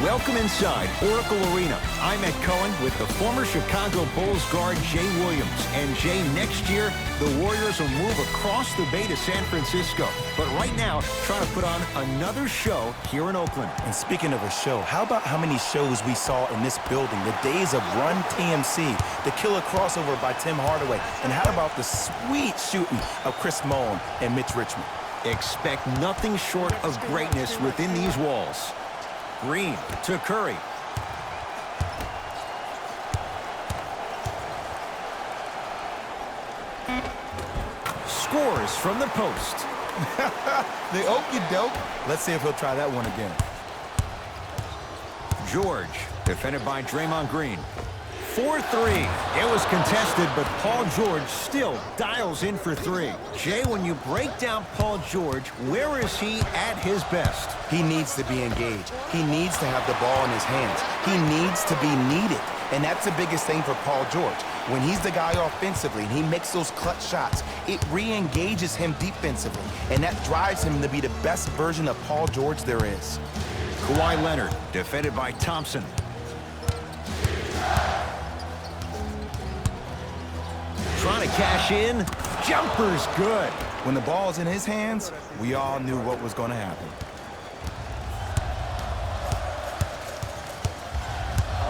Welcome inside Oracle Arena. I'm Ed Cohen with the former Chicago Bulls guard Jay Williams. And Jay, next year, the Warriors will move across the bay to San Francisco. But right now, trying to put on another show here in Oakland. And speaking of a show, how about how many shows we saw in this building? The days of Run TMC, the killer crossover by Tim Hardaway, and how about the sweet shooting of Chris Mullin and Mitch Richmond? Expect nothing short of greatness within these walls. Green to Curry. Scores from the post. The okey-doke. Let's see if he'll try that one again. George, defended by Draymond Green. 4-3. It was contested, but Paul George still dials in for three. Jay, when you break down Paul George, where is he at his best? He needs to be engaged. He needs to have the ball in his hands. He needs to be needed. And that's the biggest thing for Paul George. When he's the guy offensively and he makes those clutch shots, it re-engages him defensively. And that drives him to be the best version of Paul George there is. Kawhi Leonard, defended by Thompson. Trying to cash in. Jumper's good. When the ball's in his hands, we all knew what was going to happen.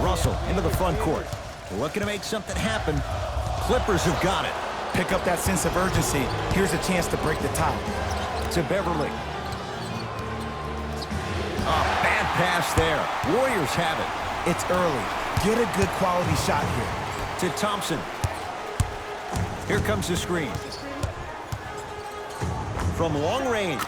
Russell into the front court. Looking to make something happen. Clippers have got it. Pick up that sense of urgency. Here's a chance to break the tie. To Beverly. Bad pass there. Warriors have it. It's early. Get a good quality shot here. To Thompson. Here comes the screen. From long range.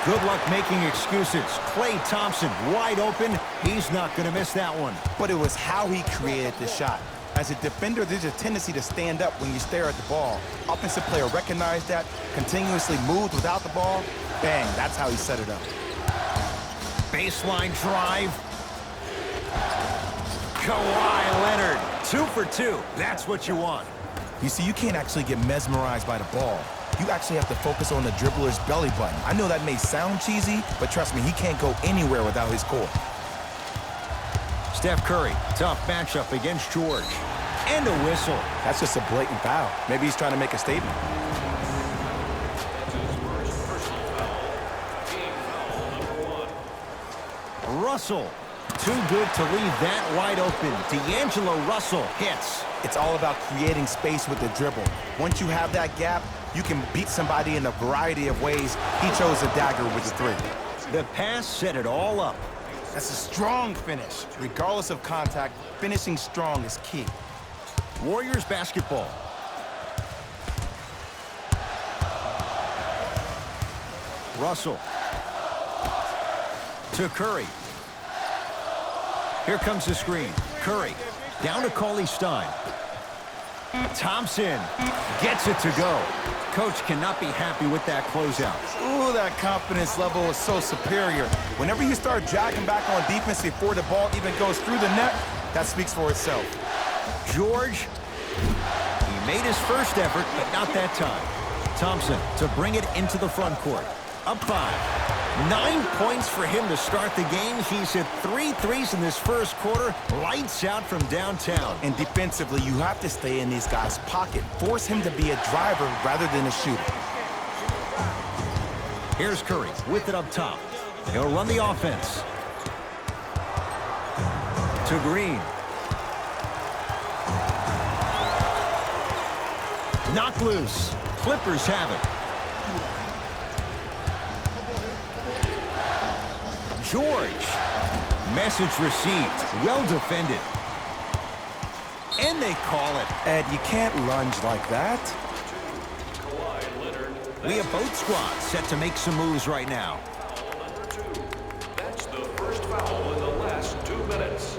Good luck making excuses. Klay Thompson wide open. He's not going to miss that one. But it was how he created the shot. As a defender, there's a tendency to stand up when you stare at the ball. Offensive player recognized that, continuously moved without the ball. Bang, that's how he set it up. Baseline drive. Kawhi Leonard, 2 for 2. That's what you want. You see, you can't actually get mesmerized by the ball. You actually have to focus on the dribbler's belly button. I know that may sound cheesy, but trust me, he can't go anywhere without his core. Steph Curry, tough matchup against George. And a whistle. That's just a blatant foul. Maybe he's trying to make a statement. Russell, too good to leave that wide open. D'Angelo Russell hits. It's all about creating space with the dribble. Once you have that gap, you can beat somebody in a variety of ways. He chose a dagger with the three. The pass set it all up. That's a strong finish. Regardless of contact, finishing strong is key. Warriors basketball. Russell. To Curry. Here comes the screen. Curry. Down to Cauley-Stein. Thompson gets it to go. Coach cannot be happy with that closeout. Ooh, that confidence level is so superior. Whenever you start jogging back on defense before the ball even goes through the net, that speaks for itself. George, he made his first effort, but not that time. Thompson to bring it into the front court. Up 5. 9 points for him to start the game. He's hit 3 threes in this first quarter. Lights out from downtown. And defensively, you have to stay in these guys' pocket. Force him to be a driver rather than a shooter. Here's Curry with it up top. He'll run the offense. To Green. Knock loose. Clippers have it. George. Message received. Well defended. And they call it. Ed, you can't lunge like that. We have both squads set to make some moves right now. That's the first foul in the last 2 minutes.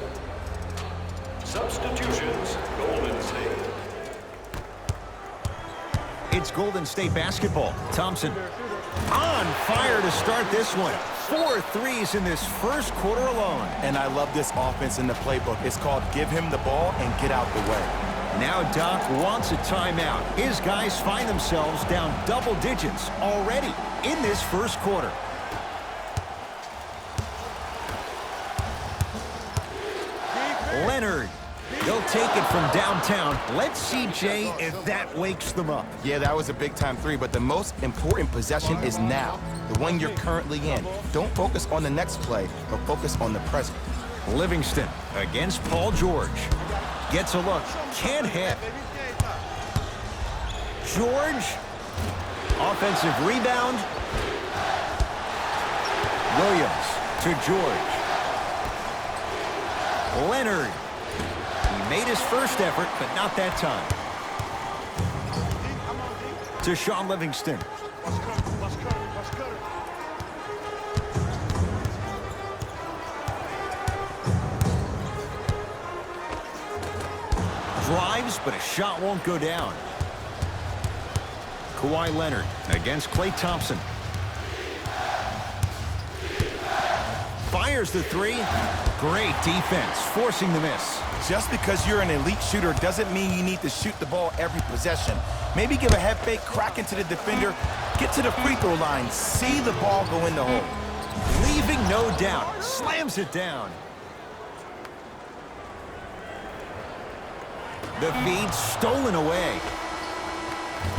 Substitutions, Golden State. It's Golden State basketball. Thompson on fire to start this one. 4 threes in this first quarter alone. And I love this offense in the playbook. It's called give him the ball and get out the way. Now Doc wants a timeout. His guys find themselves down double digits already in this first quarter. Leonard. They'll take it from downtown. Let's see, Jay, if that wakes them up. Yeah, that was a big-time three, but the most important possession is now, the one you're currently in. Don't focus on the next play, but focus on the present. Livingston against Paul George. Gets a look. Can't hit. George. Offensive rebound. Williams to George. Leonard. He made his first effort, but not that time. To Sean Livingston. Drives, but a shot won't go down. Kawhi Leonard against Klay Thompson. Fires the three. Great defense, forcing the miss. Just because you're an elite shooter doesn't mean you need to shoot the ball every possession. Maybe give a head fake, crack into the defender, get to the free throw line, see the ball go in the hole. Leaving no doubt. Slams it down. The feed stolen away.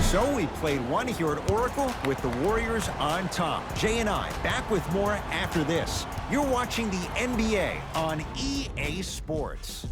So we played one here at Oracle with the Warriors on top. Jay and I back with more after this. You're watching the NBA on EA Sports.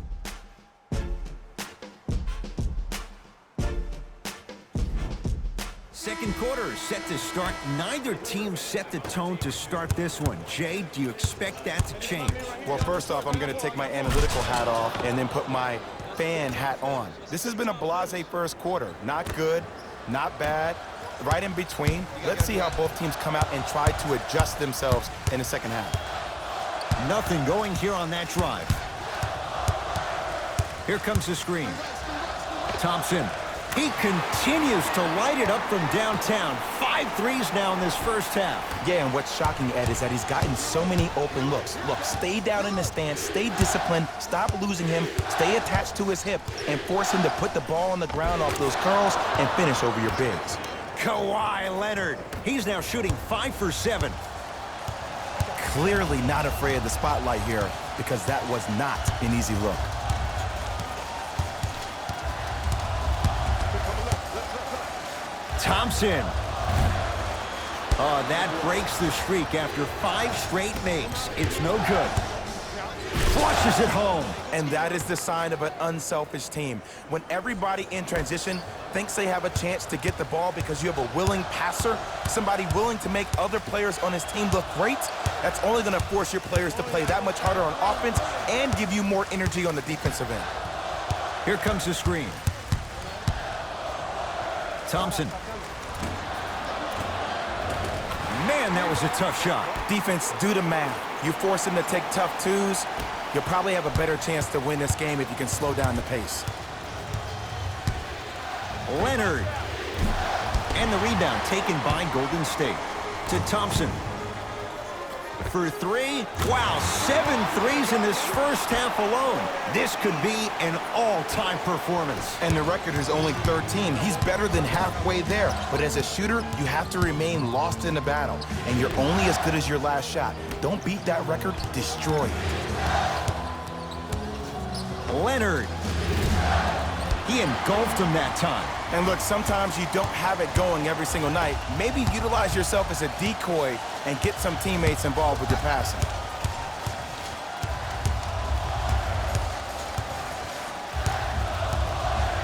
Second quarter is set to start. Neither team set the tone to start this one. Jay, do you expect that to change? Well, first off, I'm going to take my analytical hat off and then put my fan hat on. This has been a blasé first quarter. Not good, not bad, right in between. Let's see how both teams come out and try to adjust themselves in the second half. Nothing going here on that drive. Here comes the screen. Thompson. He continues to light it up from downtown. 5 threes now in this first half. Yeah, and what's shocking, Ed, is that he's gotten so many open looks. Look, stay down in the stance, stay disciplined, stop losing him, stay attached to his hip, and force him to put the ball on the ground off those curls and finish over your bigs. Kawhi Leonard. He's now shooting 5 for 7. Clearly not afraid of the spotlight here because that was not an easy look. Thompson. Oh, that breaks the streak after 5 straight makes. It's no good. Flushes it home. And that is the sign of an unselfish team. When everybody in transition thinks they have a chance to get the ball because you have a willing passer, somebody willing to make other players on his team look great, that's only going to force your players to play that much harder on offense and give you more energy on the defensive end. Here comes the screen. Thompson. Man, that was a tough shot. Defense, do the math. You force them to take tough twos, you'll probably have a better chance to win this game if you can slow down the pace. Leonard. And the rebound taken by Golden State. To Thompson. For 3. Wow, 7 threes in this first half alone. This could be an all-time performance. And the record is only 13. He's better than halfway there. But as a shooter, you have to remain lost in the battle. And you're only as good as your last shot. Don't beat that record, destroy it. Leonard. He engulfed him that time. And look, sometimes you don't have it going every single night. Maybe utilize yourself as a decoy and get some teammates involved with your passing.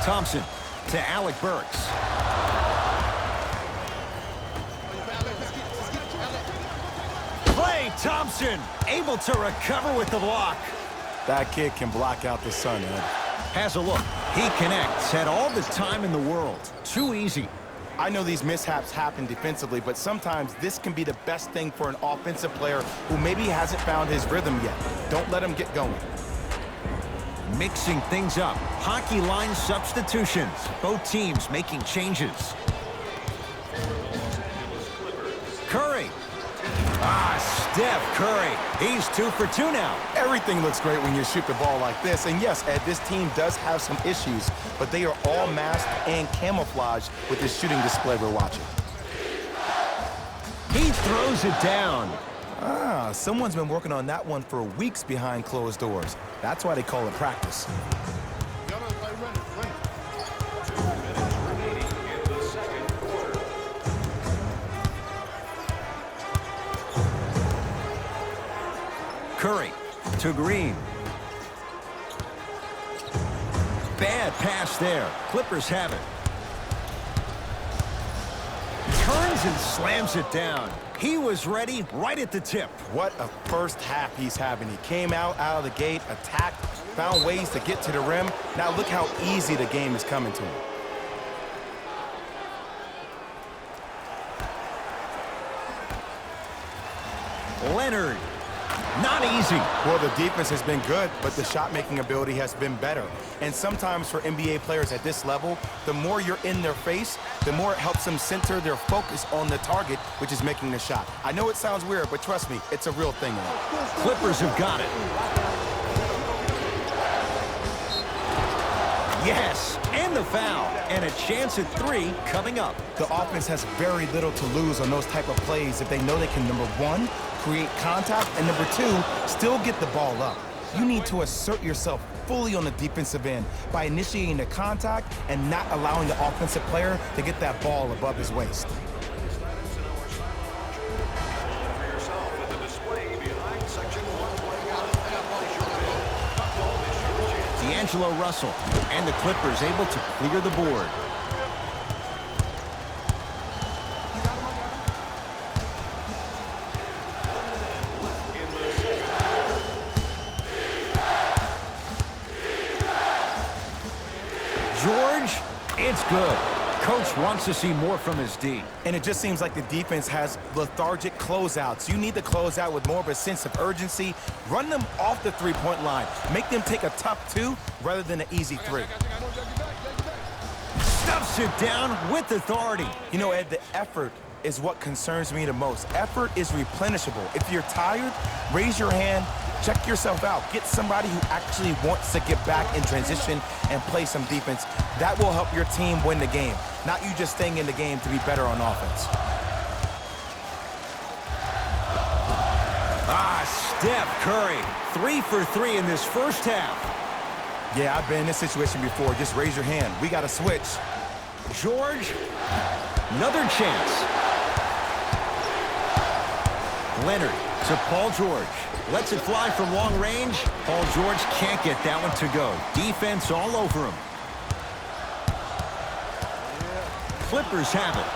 Thompson to Alec Burks. Klay Thompson able to recover with the block. That kid can block out the sun, Ed. Has a look. He connects. Had all the time in the world. Too easy. I know these mishaps happen defensively, but sometimes this can be the best thing for an offensive player who maybe hasn't found his rhythm yet. Don't let him get going. Mixing things up. Hockey line substitutions. Both teams making changes. Curry. Steph Curry. He's 2 for 2 now. Everything looks great when you shoot the ball like this. And yes, Ed, this team does have some issues, but they are all masked and camouflaged with this shooting display we're watching. He throws it down. Someone's been working on that one for weeks behind closed doors. That's why they call it practice. 2 minutes remaining in the second quarter. Curry to Green. Bad pass there. Clippers have it. Turns and slams it down. He was ready right at the tip. What a first half he's having. He came out of the gate, attacked, found ways to get to the rim. Now look how easy the game is coming to him. Leonard. Not easy. Well, the defense has been good, but the shot-making ability has been better. And sometimes for NBA players at this level, the more you're in their face, the more it helps them center their focus on the target, which is making the shot. I know it sounds weird, but trust me, it's a real thing now. Clippers have got it. Yes, and the foul. And a chance at 3 coming up. The offense has very little to lose on those type of plays if they know they can, number 1, create contact, and number 2, still get the ball up. You need to assert yourself fully on the defensive end by initiating the contact and not allowing the offensive player to get that ball above his waist. D'Angelo Russell, and the Clippers able to clear the board. George, it's good. Coach wants to see more from his D. And it just seems like the defense has lethargic closeouts. You need to close out with more of a sense of urgency. Run them off the three-point line. Make them take a tough 2 rather than an easy 3. Stuffs it down with authority. You know, Ed, the effort is what concerns me the most. Effort is replenishable. If you're tired, raise your hand, check yourself out. Get somebody who actually wants to get back in transition and play some defense. That will help your team win the game, not you just staying in the game to be better on offense. Steph Curry, 3 for 3 in this first half. Yeah, I've been in this situation before. Just raise your hand. We got to switch. George, another chance. Leonard to Paul George. Lets it fly from long range. Paul George can't get that one to go. Defense all over him. Clippers have it.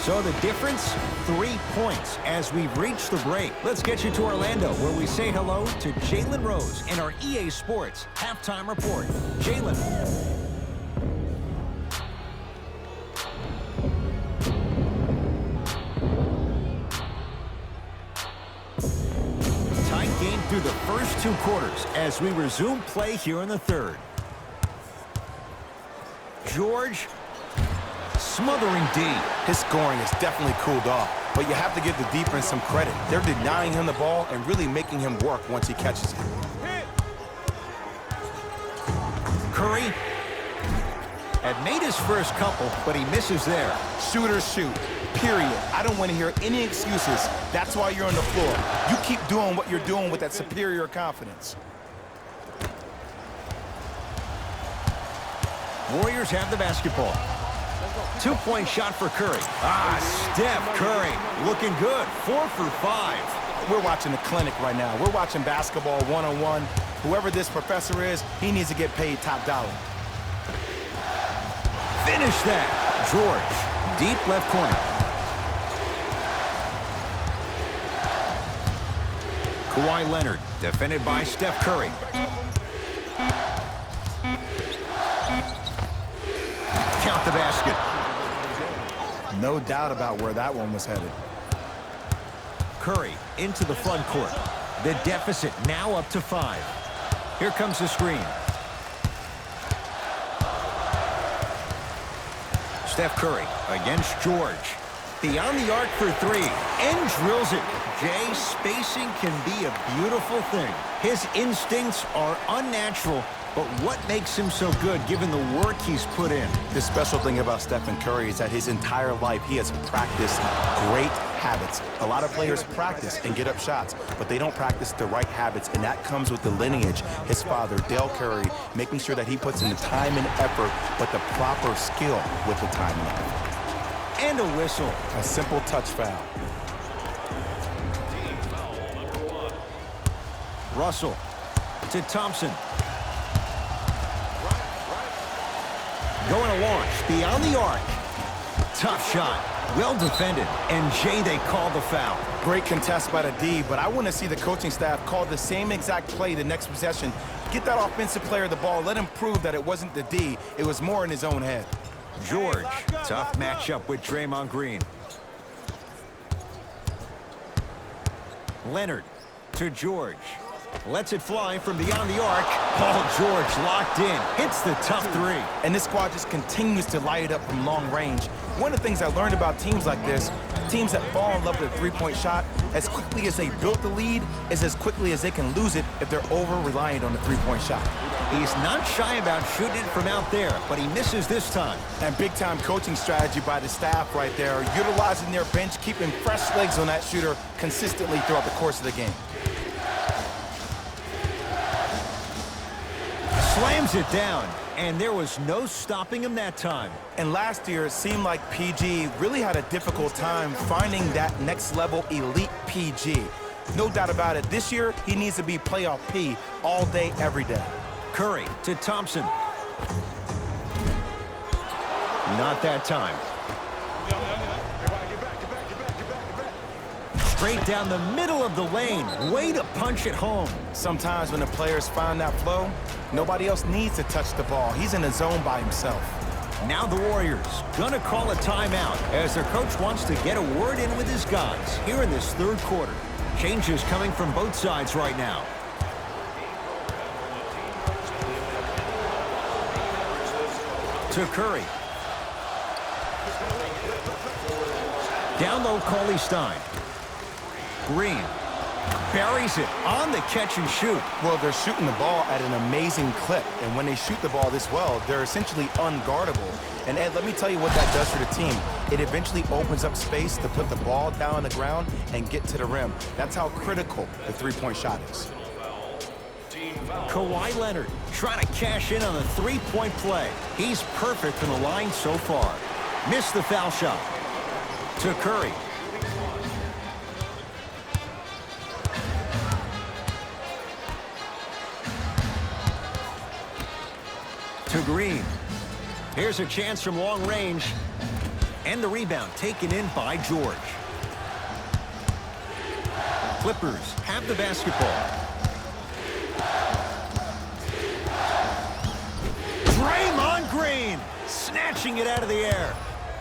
So the difference, 3 points as we've reached the break. Let's get you to Orlando, where we say hello to Jalen Rose in our EA Sports Halftime Report. Jalen. Tight game through the first 2 quarters as we resume play here in the third. George. Smothering D. His scoring has definitely cooled off, but you have to give the defense some credit. They're denying him the ball and really making him work once he catches it. Curry had made his first couple, but he misses there. Shooters shoot, period. I don't want to hear any excuses. That's why you're on the floor. You keep doing what you're doing with that superior confidence. Warriors have the basketball. 2-point shot for Curry. Steph Curry looking good. 4 for 5. We're watching a clinic right now. We're watching basketball one-on-one. Whoever this professor is, he needs to get paid top dollar. Finish that. George, deep left corner. Kawhi Leonard, defended by Steph Curry. Count the basket. No doubt about where that one was headed. Curry into the front court. The deficit now up to 5. Here comes the screen. Steph Curry against George. Beyond the arc for three, and drills it. Jay, spacing can be a beautiful thing. His instincts are unnatural, but what makes him so good given the work he's put in? The special thing about Stephen Curry is that his entire life he has practiced great habits. A lot of players practice and get up shots, but they don't practice the right habits, and that comes with the lineage. His father, Dale Curry, making sure that he puts in the time and effort, but the proper skill with the time and effort. And a whistle. A simple touch foul. Russell to Thompson. Going to launch beyond the arc. Tough shot. Well defended. And Jay, they call the foul. Great contest by the D, but I want to see the coaching staff call the same exact play the next possession. Get that offensive player the ball. Let him prove that it wasn't the D. It was more in his own head. George, tough matchup with Draymond Green. Leonard to George. Lets it fly from beyond the arc. Paul George locked in. Hits the tough three. And this squad just continues to light it up from long range. One of the things I learned about teams like this, teams that fall in love with a three-point shot, as quickly as they built the lead, is as quickly as they can lose it if they're over-reliant on the three-point shot. He's not shy about shooting it from out there, but he misses this time. And big-time coaching strategy by the staff right there, utilizing their bench, keeping fresh legs on that shooter consistently throughout the course of the game. Slams it down, and there was no stopping him that time. And last year, it seemed like PG really had a difficult time finding that next-level elite PG. No doubt about it, this year, he needs to be playoff P all day, every day. Curry to Thompson. Not that time. Straight down the middle of the lane. Way to punch it home. Sometimes when the players find that flow, nobody else needs to touch the ball. He's in the zone by himself. Now the Warriors gonna call a timeout as their coach wants to get a word in with his guys here in this third quarter. Changes coming from both sides right now. To Curry. Down low, Cauley Stein. Green buries it on the catch and shoot. Well, they're shooting the ball at an amazing clip, and when they shoot the ball this well, they're essentially unguardable. And Ed, let me tell you what that does for the team. It eventually opens up space to put the ball down on the ground and get to the rim. That's how critical the three-point shot is. Kawhi Leonard trying to cash in on a three-point play. He's perfect from the line so far. Missed the foul shot. To Curry. To Green. Here's a chance from long range. And the rebound taken in by George. Clippers have the basketball. Draymond Green snatching it out of the air.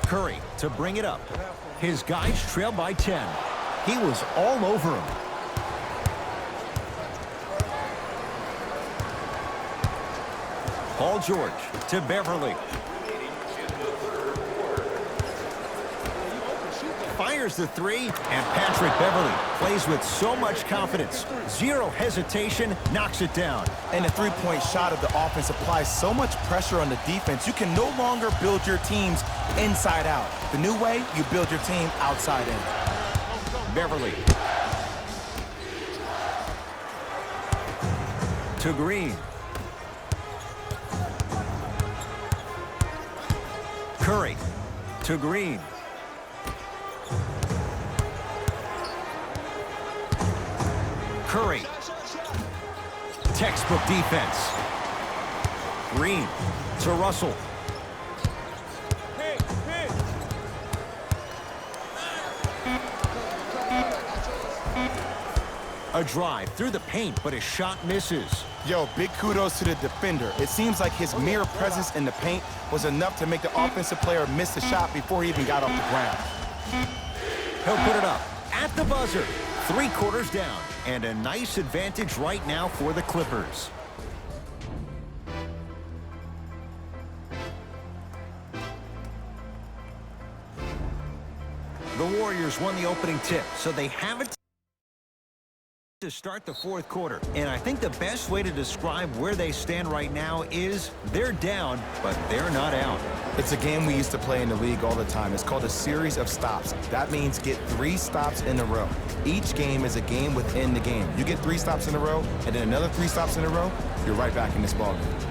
Curry to bring it up. His guys trail by 10. He was all over him. Paul George to Beverly. Fires the three, and Patrick Beverly plays with so much confidence. Zero hesitation, knocks it down. And the three-point shot of the offense applies so much pressure on the defense, you can no longer build your teams inside out. The new way, you build your team outside in. Beverly. To Green. Curry to Green. Curry. Textbook defense. Green to Russell. A drive through the paint, but his shot misses. Yo, big kudos to the defender. It seems like his mere presence in the paint was enough to make the offensive player miss the shot before he even got off the ground. He'll put it up at the buzzer. 3 quarters down, and a nice advantage right now for the Clippers. Warriors won the opening tip, so they have it to start the fourth quarter. And I think the best way to describe where they stand right now is they're down, but they're not out. It's a game we used to play in the league all the time. It's called a series of stops. That means get 3 stops in a row. Each game is a game within the game. You get 3 stops in a row, and then another 3 stops in a row, you're right back in this ballgame.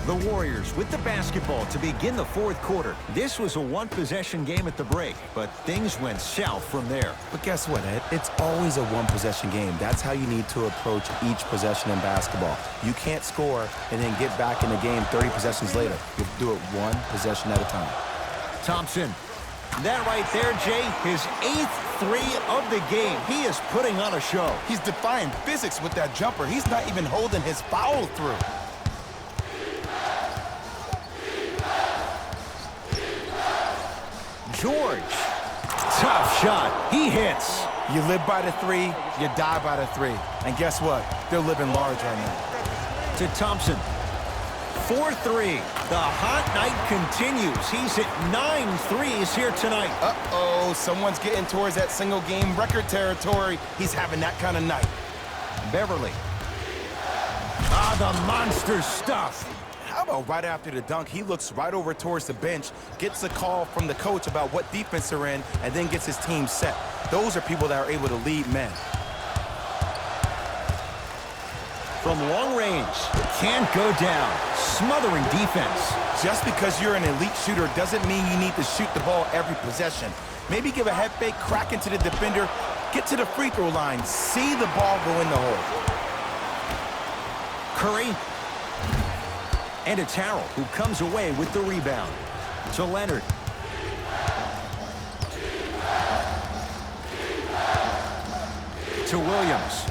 The Warriors with the basketball to begin the fourth quarter. This was a one-possession game at the break, but things went south from there. But guess what, Ed? It's always a one-possession game. That's how you need to approach each possession in basketball. You can't score and then get back in the game 30 possessions later. You have to do it one possession at a time. Thompson. That right there, Jay, his 8th 3 of the game. He is putting on a show. He's defying physics with that jumper. He's not even holding his foul through. George. Tough shot. He hits. You live by the 3, you die by the 3. And guess what? They're living large right now. To Thompson. 4-3. The hot night continues. He's hit 9 threes here tonight. Uh-oh, someone's getting towards that single-game record territory. He's having that kind of night. Beverly. Ah, the monster stuff. How about right after the dunk, he looks right over towards the bench, gets a call from the coach about what defense they're in, and then gets his team set. Those are people that are able to lead men. From long range, can't go down. Smothering defense. Just because you're an elite shooter doesn't mean you need to shoot the ball every possession. Maybe give a head fake, crack into the defender, get to the free throw line, see the ball go in the hole. Curry. And it's Harrell who comes away with the rebound. To Leonard. To Williams.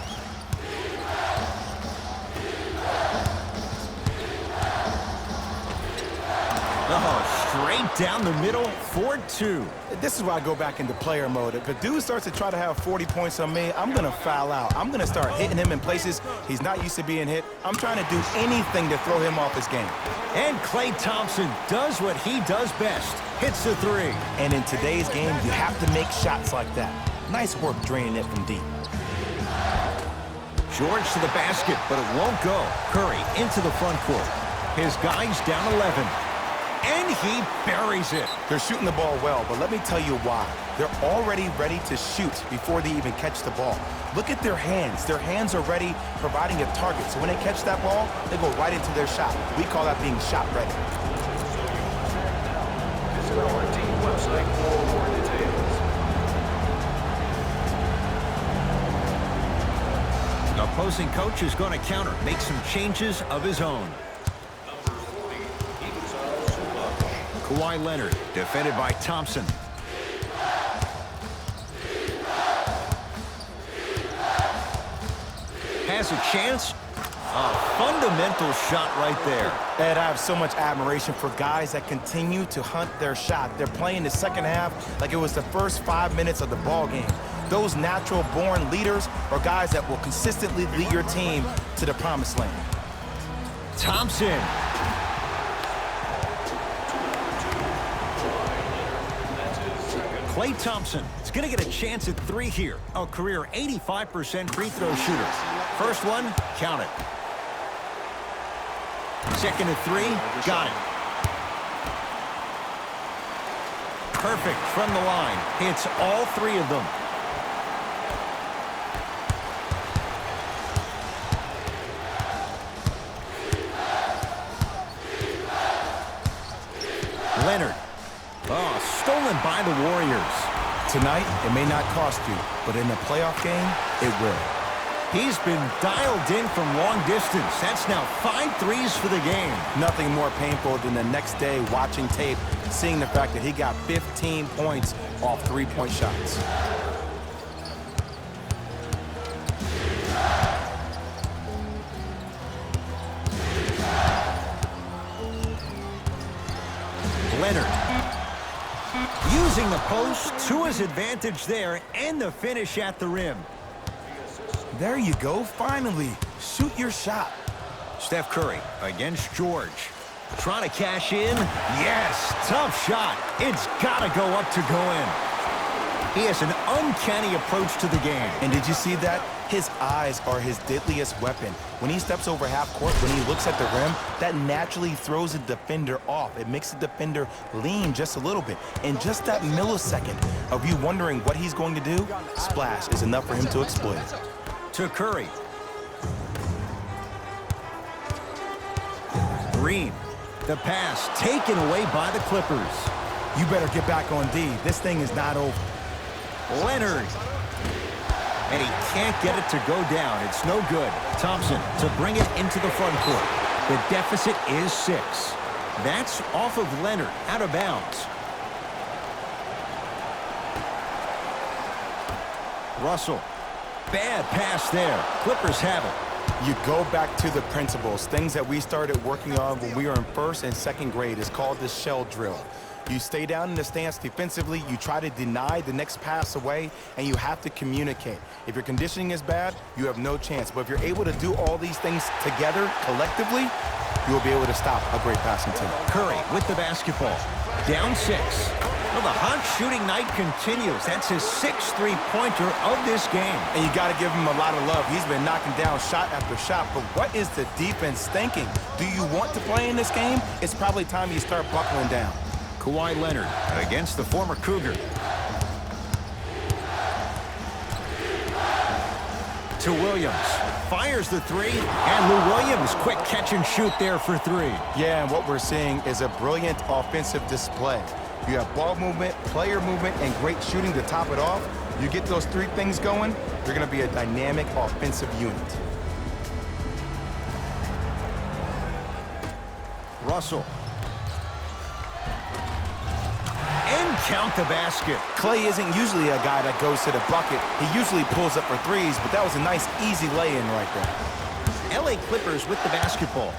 Oh, straight down the middle, 4-2. This is why I go back into player mode. If a dude starts to try to have 40 points on me, I'm going to foul out. I'm going to start hitting him in places he's not used to being hit. I'm trying to do anything to throw him off his game. And Klay Thompson does what he does best. Hits the 3. And in today's game, you have to make shots like that. Nice work draining it from deep. George to the basket, but it won't go. Curry into the front court. His guy's down 11. And he buries it. They're shooting the ball well, but let me tell you why. They're already ready to shoot before they even catch the ball. Look at their hands. Their hands are ready, providing a target. So when they catch that ball, they go right into their shot. We call that being shot ready. Visit our team website for more details. The opposing coach is going to counter, make some changes of his own. Kawhi Leonard, defended by Thompson. Has a chance. A fundamental shot right there. Ed, I have so much admiration for guys that continue to hunt their shot. They're playing the second half like it was the first 5 minutes of the ball game. Those natural-born leaders are guys that will consistently lead your team to the promised land. Thompson. Klay Thompson is going to get a chance at 3 here. A career 85% free throw shooter. First one, count it. Second at 3, got it. Perfect from the line. Hits all 3 of them. Leonard. Oh, stolen by the Warriors. Tonight, it may not cost you, but in a playoff game, it will. He's been dialed in from long distance. That's now 5 threes for the game. Nothing more painful than the next day watching tape, seeing the fact that he got 15 points off 3-point shots. Leonard. Using the post to his advantage there, and the finish at the rim. There you go, finally. Shoot your shot. Steph Curry against George. Trying to cash in. Yes, tough shot. It's got to go up to go in. He has an uncanny approach to the game. And did you see that? His eyes are his deadliest weapon. When he steps over half court, when he looks at the rim, that naturally throws the defender off. It makes the defender lean just a little bit. And just that millisecond of you wondering what he's going to do, splash is enough for him to exploit it. To Curry. Green. The pass taken away by the Clippers. You better get back on D. This thing is not over. Leonard. And he can't get it to go down. It's no good. Thompson to bring it into the front court. The deficit is 6. That's off of Leonard, out of bounds. Russell. Bad pass there. Clippers have it. You go back to the principles, things that we started working on when we were in first and second grade. It's called the shell drill. You stay down in the stance defensively, you try to deny the next pass away, and you have to communicate. If your conditioning is bad, you have no chance. But if you're able to do all these things together, collectively, you will be able to stop a great passing team. Curry with the basketball. Down 6. Well, the hot shooting night continues. That's his 6th three-pointer of this game. And you got to give him a lot of love. He's been knocking down shot after shot. But what is the defense thinking? Do you want to play in this game? It's probably time you start buckling down. Kawhi Leonard against the former Cougar. To Williams. Fires the 3. And Lou Williams, quick catch and shoot there for 3. Yeah, and what we're seeing is a brilliant offensive display. You have ball movement, player movement, and great shooting to top it off. You get those 3 things going, you're going to be a dynamic offensive unit. Russell. And count the basket. Clay isn't usually a guy that goes to the bucket. He usually pulls up for 3s, but that was a nice, easy lay-in right there. LA Clippers with the basketball.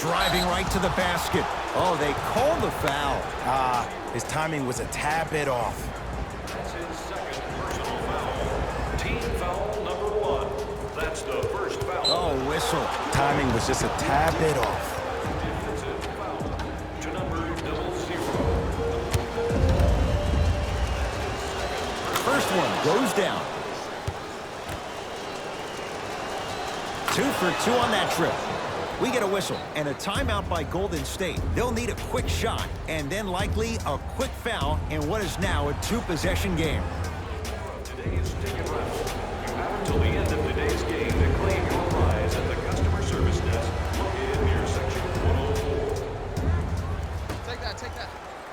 Driving right to the basket. Oh, they called the foul. His timing was a tad bit off. That's his second personal foul. Team foul number 1. That's the first foul. Oh, whistle. Timing was just a tad bit off. Defensive foul to number 00. First one goes down. 2 for 2 on that trip. We get a whistle and a timeout by Golden State. They'll need a quick shot and then likely a quick foul in what is now a 2-possession game. Today's ticket raffle. You have until the end of today's game to claim your prize at the customer service desk located near section 104. Take that.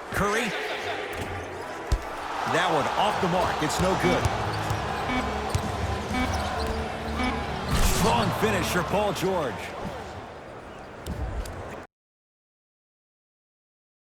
Curry. That one off the mark. It's no good. Strong finish for Paul George.